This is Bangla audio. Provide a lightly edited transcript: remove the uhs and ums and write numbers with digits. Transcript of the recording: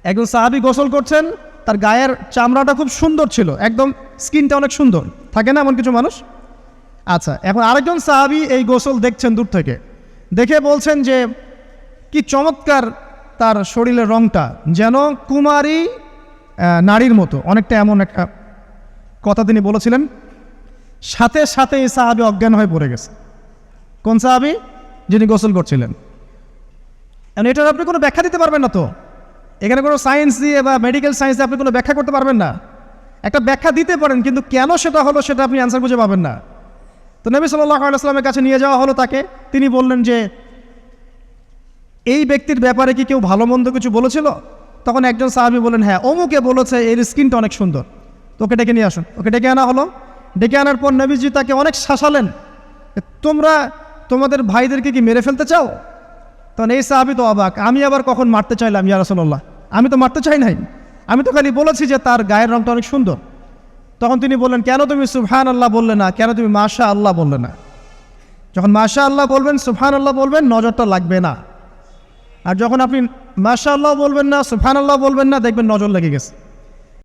একজন সাহাবী গোসল করছেন, তার গায়ের চামড়াটা খুব সুন্দর ছিল, একদম স্কিনটা অনেক সুন্দর, থাকে না এমন কিছু মানুষ? আচ্ছা, এখন আরেকজন সাহাবী এই গোসল দেখছেন দূর থেকে, দেখে বলছেন যে কি চমৎকার তার শরীরের রংটা, যেন কুমারী নারীর মতো, অনেকটা এমন একটা কথা তিনি বলেছিলেন। সাথে সাথে এই সাহাবী অজ্ঞান হয়ে পড়ে গেছে। কোন সাহাবী? যিনি গোসল করছিলেন। এখন এটার আপনি কোনো ব্যাখ্যা দিতে পারবেন না তো, এখানে কোনো সায়েন্স দিয়ে বা মেডিকেল সায়েন্স দিয়ে আপনি কোনো ব্যাখ্যা করতে পারবেন না। একটা ব্যাখ্যা দিতে পারেন, কিন্তু কেন সেটা হলো সেটা আপনি অ্যান্সার খুঁজে পাবেন না। তো নবী সাল্লাল্লাহু আলাইহি ওয়াসাল্লামের কাছে নিয়ে যাওয়া হলো তাকে। তিনি বললেন যে এই ব্যক্তির ব্যাপারে কি কেউ ভালো মন্দ কিছু বলেছিল? তখন একজন সাহাবী বললেন, হ্যাঁ, অমুকে বলেছে এর স্কিনটা অনেক সুন্দর, তো ওকে ডেকে নিয়ে আসুন। ওকে ডেকে আনা হলো। ডেকে আনার পর নবীজি তাকে অনেক শাসালেন, তোমরা তোমাদের ভাইদেরকে কি মেরে ফেলতে চাও? তখন এই সাহাবী তো অবাক, আমি আবার কখন মারতে চাইলাম ইয়া রাসূলুল্লাহ? আমি তো মারতে চাই নাই, আমি তো খালি বলেছি যে তার গায়ের রংটা অনেক সুন্দর। তখন তিনি বললেন, কেন তুমি সুবহানাল্লাহ বললে না, কেন তুমি মাশাআল্লাহ বললে না? যখন মাশাআল্লাহ বলবেন, সুবহানাল্লাহ বলবেন, নজরটা লাগবে না। আর যখন আপনি মাশাআল্লাহ বলবেন না, সুবহানাল্লাহ বলবেন না, দেখবেন নজর লেগে গেছে।